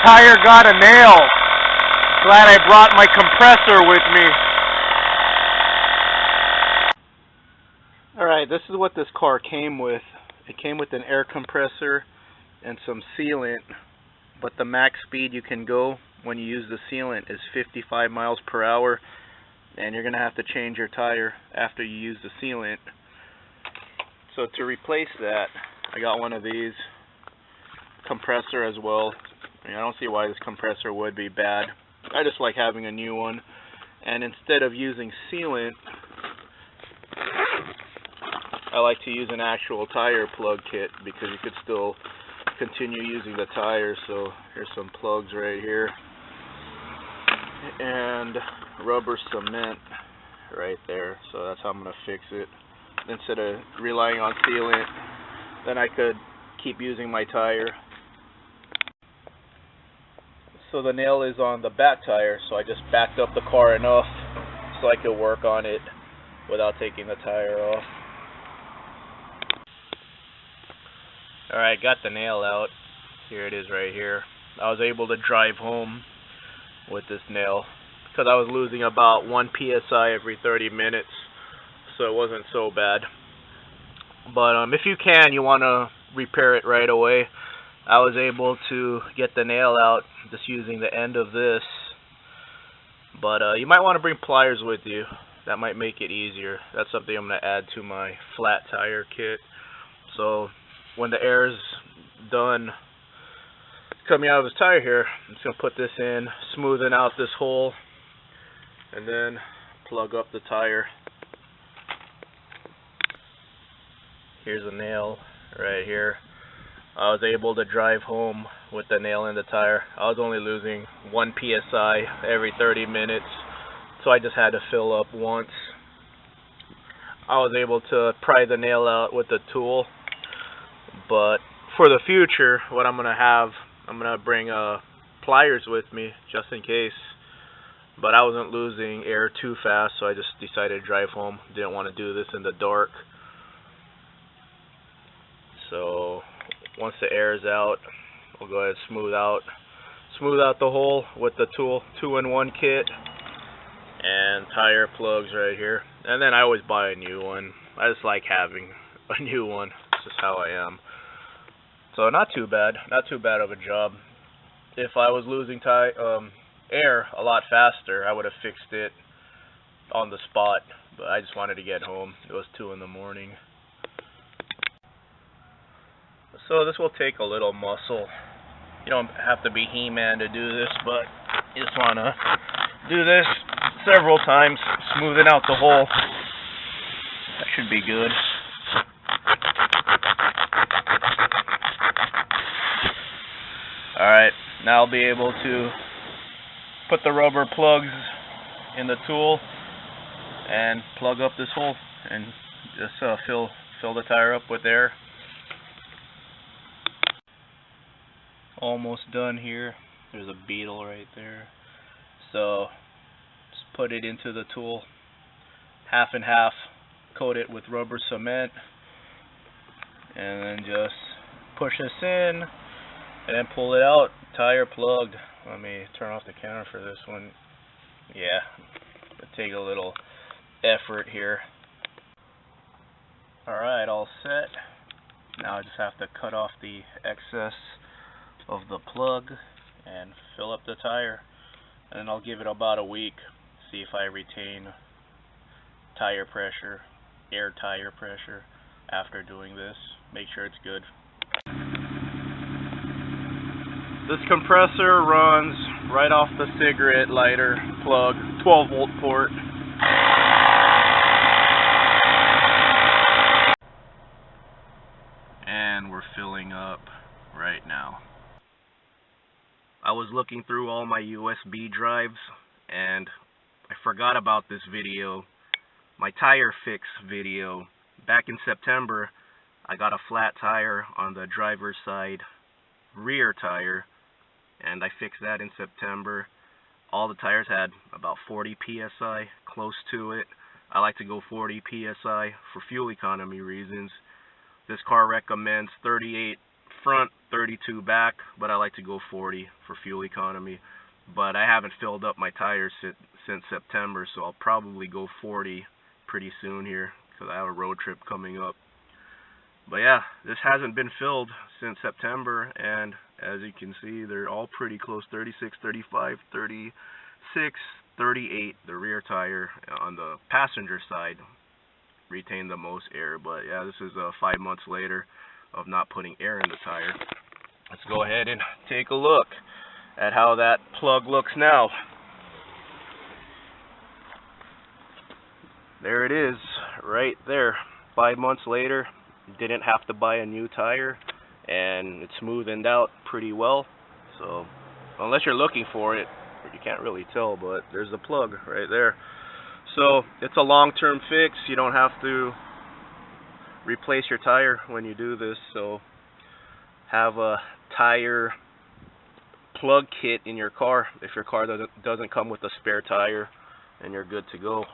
tire got a nail. Glad I brought my compressor with me. Alright, this is what this car came with. It came with an air compressor and some sealant, but the max speed you can go when you use the sealant is 55 miles per hour, and you're going to have to change your tire after you use the sealant. So to replace that, I got one of these compressor as well. I don't see why this compressor would be bad. I just like having a new one. And instead of using sealant, I like to use an actual tire plug kit because you could still continue using the tire. So here's some plugs right here, and rubber cement right there. So that's how I'm going to fix it. Instead of relying on sealant, then I could keep using my tire. So the nail is on the back tire, so I just backed up the car enough so I could work on it without taking the tire off. Alright, got the nail out. Here it is right here. I was able to drive home with this nail because I was losing about 1 psi every 30 minutes, so it wasn't so bad. But if you can, you want to repair it right away. I was able to get the nail out just using the end of this, but you might want to bring pliers with you. That might make it easier. That's something I'm going to add to my flat tire kit. So when the air's done coming out of his tire here, I'm just going to put this in, smoothing out this hole, and then plug up the tire. Here's a nail right here. I was able to drive home with the nail in the tire. I was only losing 1 psi every 30 minutes, so I just had to fill up once. I was able to pry the nail out with the tool, but for the future, what I'm going to bring pliers with me just in case. But I wasn't losing air too fast, so I just decided to drive home. Didn't want to do this in the dark. So once the air is out, we'll go ahead and smooth out the hole with the tool, 2-in-1 kit, and tire plugs right here. And then I always buy a new one. I just like having a new one. It's just how I am. So not too bad of a job. If I was losing air a lot faster, I would have fixed it on the spot. But I just wanted to get home. It was 2 in the morning. So this will take a little muscle. You don't have to be He-Man to do this, but you just want to do this several times, smoothing out the hole. That should be good. Alright, now I'll be able to put the rubber plugs in the tool and plug up this hole and just fill the tire up with air. Almost done here. There's a beetle right there. So just put it into the tool, half and half, coat it with rubber cement, and then just push this in and then pull it out. Tire plugged. Let me turn off the camera for this one. Yeah, it'll take a little effort here. Alright, all set. Now I just have to cut off the excess of the plug and fill up the tire, and then I'll give it about a week, see if I retain tire pressure, air tire pressure after doing this. Make sure it's good. This compressor runs right off the cigarette lighter plug, 12-volt port. And we're filling up right now. I was looking through all my USB drives and I forgot about this video, my tire fix video. Back in September, I got a flat tire on the driver's side rear tire, and I fixed that in September. All the tires had about 40 psi, close to it. I like to go 40 psi for fuel economy reasons. This car recommends 38 front, 32 back, but I like to go 40 for fuel economy. But I haven't filled up my tires since September, so I'll probably go 40 pretty soon here because I have a road trip coming up. But yeah, this hasn't been filled since September, and as you can see, they're all pretty close, 36, 35, 36, 38. The rear tire on the passenger side retained the most air, but yeah, this is 5 months later of not putting air in the tire. Let's go ahead and take a look at how that plug looks now. There it is, right there. 5 months later, didn't have to buy a new tire, and it's smoothened out pretty well. So, unless you're looking for it, you can't really tell, but there's the plug right there. So, it's a long-term fix. You don't have to replace your tire when you do this. So, have a tire plug kit in your car if your car doesn't come with a spare tire, and you're good to go.